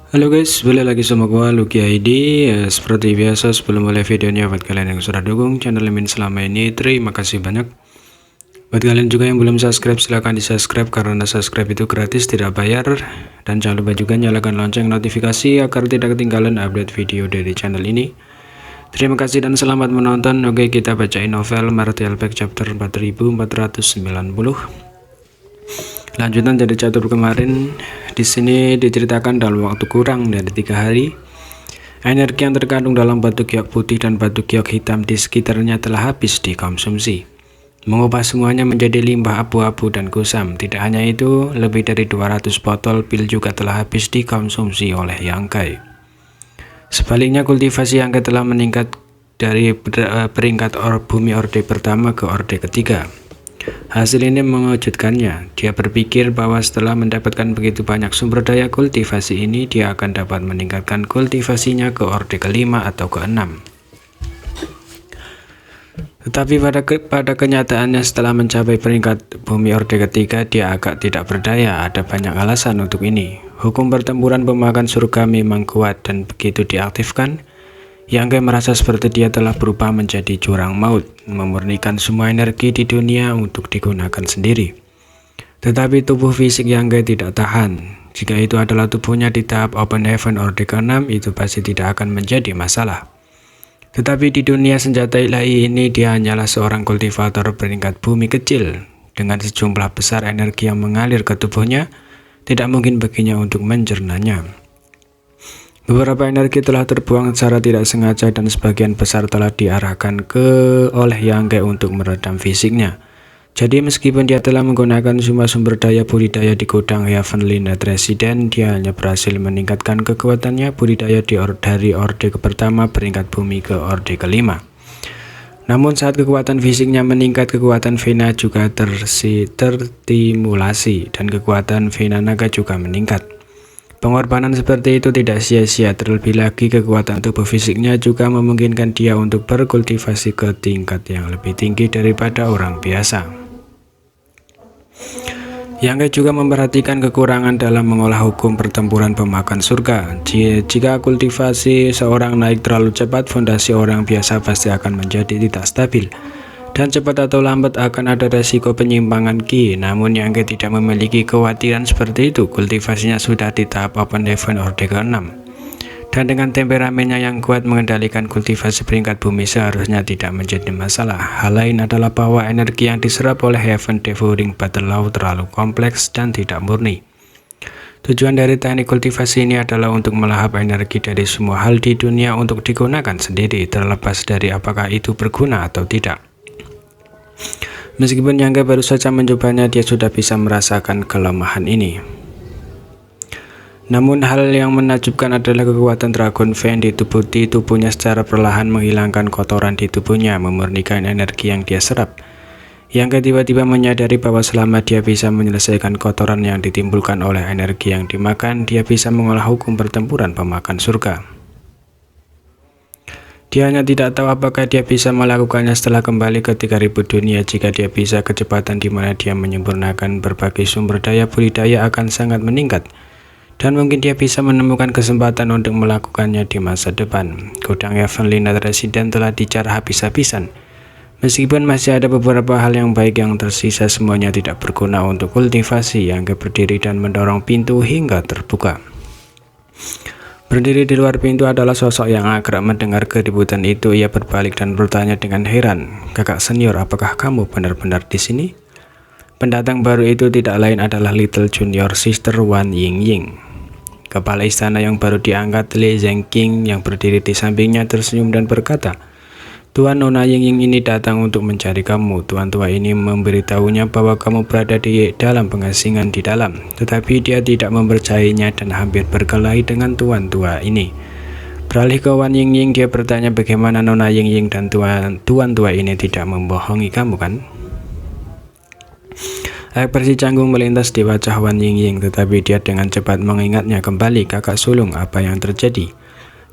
Halo guys, balik lagi sama gua Lucky ID. Seperti biasa sebelum mulai videonya, buat kalian yang sudah dukung channel Min selama ini, terima kasih banyak. Buat kalian juga yang belum subscribe, silahkan di subscribe karena subscribe itu gratis, tidak bayar. Dan jangan lupa juga nyalakan lonceng notifikasi agar tidak ketinggalan update video dari channel ini. Terima kasih dan selamat menonton. Oke, kita bacain novel Martial Pack chapter 4490. Lanjutan dari catur kemarin. Di sini diceritakan dalam waktu kurang dari 3 hari, energi yang terkandung dalam batu giok putih dan batu giok hitam di sekitarnya telah habis dikonsumsi, mengubah semuanya menjadi limbah abu-abu dan kusam. Tidak hanya itu, lebih dari 200 botol pil juga telah habis dikonsumsi oleh Yangkai. Sebaliknya, kultivasi Yangkai telah meningkat dari peringkat bumi orde pertama ke orde ketiga. Hasil ini mengejutkannya. Dia berpikir bahwa setelah mendapatkan begitu banyak sumber daya kultivasi ini, dia akan dapat meningkatkan kultivasinya ke orde kelima atau keenam. Tetapi pada kenyataannya, setelah mencapai peringkat bumi orde ketiga, dia agak tidak berdaya. Ada banyak alasan untuk ini. Hukum pertempuran pemakan surga memang kuat, dan begitu diaktifkan, Yangkai merasa seperti dia telah berubah menjadi jurang maut, memurnikan semua energi di dunia untuk digunakan sendiri. Tetapi tubuh fisik Yangkai tidak tahan. Jika itu adalah tubuhnya di tahap Open Heaven Orde ke-6, itu pasti tidak akan menjadi masalah. Tetapi di dunia senjata ilahi ini, dia hanyalah seorang kultivator peringkat bumi kecil. Dengan sejumlah besar energi yang mengalir ke tubuhnya, tidak mungkin baginya untuk mencernanya. Beberapa energi telah terbuang secara tidak sengaja dan sebagian besar telah diarahkan oleh Yangkai untuk meredam fisiknya. Jadi meskipun dia telah menggunakan semua sumber daya budidaya di gudang Heavenly Net Resident, dia hanya berhasil meningkatkan kekuatannya budidaya dari orde pertama peringkat bumi ke orde kelima. Namun saat kekuatan fisiknya meningkat, kekuatan Vena juga terstimulasi dan kekuatan Vena Naga juga meningkat. Pengorbanan seperti itu tidak sia-sia, terlebih lagi kekuatan tubuh fisiknya juga memungkinkan dia untuk berkultivasi ke tingkat yang lebih tinggi daripada orang biasa. Yangkai juga memperhatikan kekurangan dalam mengolah hukum pertempuran pemakan surga. Jika kultivasi seorang naik terlalu cepat, fondasi orang biasa pasti akan menjadi tidak stabil. Dan cepat atau lambat akan ada resiko penyimpangan ki. Namun Yangkai tidak memiliki kekhawatiran seperti itu. Kultivasinya sudah di tahap Open Heaven Orde ke-6. Dan dengan temperamennya yang kuat, mengendalikan kultivasi peringkat bumi seharusnya tidak menjadi masalah. Hal lain adalah bahwa energi yang diserap oleh Heaven Devouring Battle Law terlalu kompleks dan tidak murni. Tujuan dari teknik kultivasi ini adalah untuk melahap energi dari semua hal di dunia untuk digunakan sendiri, terlepas dari apakah itu berguna atau tidak. Meskipun Yangkai baru saja mencobanya, dia sudah bisa merasakan kelemahan ini. Namun hal yang menakjubkan adalah kekuatan Dragon Vein di tubuhnya secara perlahan menghilangkan kotoran di tubuhnya, memurnikan energi yang dia serap. Yangkai tiba-tiba menyadari bahwa selama dia bisa menyelesaikan kotoran yang ditimbulkan oleh energi yang dimakan, dia bisa mengolah hukum pertempuran pemakan surga. Dia hanya tidak tahu apakah dia bisa melakukannya setelah kembali ke 3000 dunia. Jika dia bisa, kecepatan di mana dia menyempurnakan berbagai sumber daya budidaya akan sangat meningkat. Dan mungkin dia bisa menemukan kesempatan untuk melakukannya di masa depan. Gudang Heavenly Net Resident telah dijarah habis-habisan. Meskipun masih ada beberapa hal yang baik yang tersisa, semuanya tidak berguna untuk kultivasi. Yang berdiri dan mendorong pintu hingga terbuka. Berdiri di luar pintu adalah sosok yang akrab. Mendengar keributan itu, ia berbalik dan bertanya dengan heran, "Kakak senior, apakah kamu benar-benar di sini?" Pendatang baru itu tidak lain adalah Little Junior Sister Wan Yingying. Kepala istana yang baru diangkat, Li Zhengqing, yang berdiri di sampingnya tersenyum dan berkata, "Tuan, Nona Yingying ini datang untuk mencari kamu. Tuan tua ini memberitahunya bahwa kamu berada di dalam pengasingan di dalam." Tetapi dia tidak mempercayainya dan hampir berkelahi dengan tuan tua ini. Beralih ke Wan Yingying, dia bertanya, "Bagaimana Nona Yingying dan tuan tua ini tidak membohongi kamu, kan?" Ekspresi canggung melintas di wajah Wan Yingying, tetapi dia dengan cepat mengingatnya kembali. "Kakak sulung, apa yang terjadi?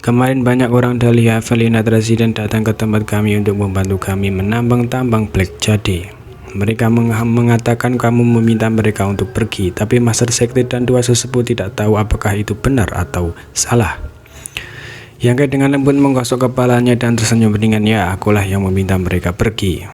Kemarin banyak orang dari Heavenly Net Resident datang ke tempat kami untuk membantu kami menambang tambang Black Jade. Mereka mengatakan kamu meminta mereka untuk pergi, tapi Master Sekte dan dua sesepuh tidak tahu apakah itu benar atau salah. Yang Kai dengan lembut menggosok kepalanya dan tersenyum ringan. Ya, akulah yang meminta mereka pergi.